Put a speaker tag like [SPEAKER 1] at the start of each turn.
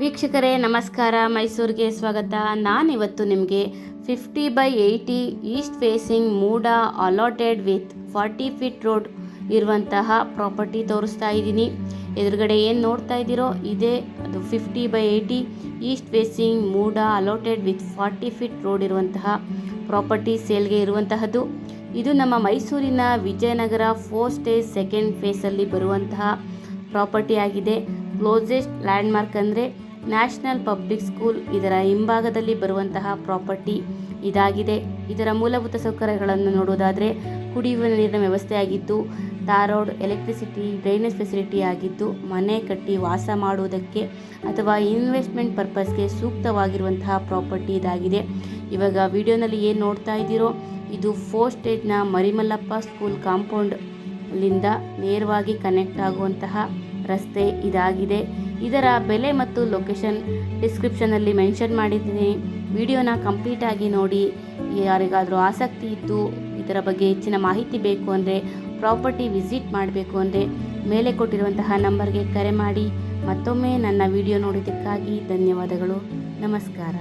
[SPEAKER 1] ವೀಕ್ಷಕರೇ ನಮಸ್ಕಾರ, ಮೈಸೂರಿಗೆ ಸ್ವಾಗತ. ನಾನಿವತ್ತು ನಿಮಗೆ 50/80 East facing MUDA allotted with 40 feet road ಇರುವಂತಹ ಪ್ರಾಪರ್ಟಿ ತೋರಿಸ್ತಾ ಇದ್ದೀನಿ. ಎದುರುಗಡೆ ಏನು ನೋಡ್ತಾ ಇದ್ದೀರೋ ಇದೇ ಅದು 50/80 East facing MUDA allotted with 40 feet road ಇರುವಂತಹ ಪ್ರಾಪರ್ಟಿ ಸೇಲ್ಗೆ ಇರುವಂತಹದ್ದು. ಇದು ನಮ್ಮ ಮೈಸೂರಿನ ವಿಜಯನಗರ 4 ಸ್ಟೇಜ್ ಸೆಕೆಂಡ್ ಫೇಸಲ್ಲಿ ಬರುವಂತಹ ಪ್ರಾಪರ್ಟಿ ಆಗಿದೆ. ಕ್ಲೋಸೆಸ್ಟ್ ಲ್ಯಾಂಡ್ಮಾರ್ಕ್ ಅಂದರೆ ನ್ಯಾಷನಲ್ ಪಬ್ಲಿಕ್ ಸ್ಕೂಲ್ ಇದರ ಹಿಂಭಾಗದಲ್ಲಿ ಬರುವಂತಹ ಪ್ರಾಪರ್ಟಿ ಇದಾಗಿದೆ. ಇದರ ಮೂಲಭೂತ ಸೌಕರ್ಯಗಳನ್ನು ನೋಡುವುದಾದರೆ ಕುಡಿಯುವ ನೀರಿನ ವ್ಯವಸ್ಥೆ ಆಗಿದ್ದು, tar road, electricity, drainage facility ಆಗಿದ್ದು, ಮನೆ ಕಟ್ಟಿ ವಾಸ ಮಾಡುವುದಕ್ಕೆ ಅಥವಾ ಇನ್ವೆಸ್ಟ್ಮೆಂಟ್ ಪರ್ಪಸ್ಗೆ ಸೂಕ್ತವಾಗಿರುವಂತಹ ಪ್ರಾಪರ್ಟಿ ಇದಾಗಿದೆ. ಇವಾಗ ವಿಡಿಯೋನಲ್ಲಿ ಏನು ನೋಡ್ತಾ ಇದ್ದೀರೋ ಇದು 4 ಸ್ಟೇಜ್ನ ಮರಿಮಲ್ಲಪ್ಪ ಸ್ಕೂಲ್ ಕಾಂಪೌಂಡ್ಲಿಂದ ನೇರವಾಗಿ ಕನೆಕ್ಟ್ ಆಗುವಂತಹ ರಸ್ತೆ ಇದಾಗಿದೆ. ಇದರ ಬೆಲೆ ಮತ್ತು ಲೊಕೇಶನ್ ಡಿಸ್ಕ್ರಿಪ್ಷನಲ್ಲಿ ಮೆನ್ಷನ್ ಮಾಡಿದ್ದೀನಿ. ವಿಡಿಯೋನ ಕಂಪ್ಲೀಟಾಗಿ ನೋಡಿ. ಯಾರಿಗಾದರೂ ಆಸಕ್ತಿ ಇದ್ದು ಇದರ ಬಗ್ಗೆ ಹೆಚ್ಚಿನ ಮಾಹಿತಿ ಬೇಕು ಅಂದರೆ, ಪ್ರಾಪರ್ಟಿ ವಿಸಿಟ್ ಮಾಡಬೇಕು ಅಂದರೆ ಮೇಲೆ ಕೊಟ್ಟಿರುವಂತಹ ನಂಬರ್ಗೆ ಕರೆ ಮಾಡಿ. ಮತ್ತೊಮ್ಮೆ ನನ್ನ ವಿಡಿಯೋ ನೋಡಿದ್ದಕ್ಕಾಗಿ ಧನ್ಯವಾದಗಳು. ನಮಸ್ಕಾರ.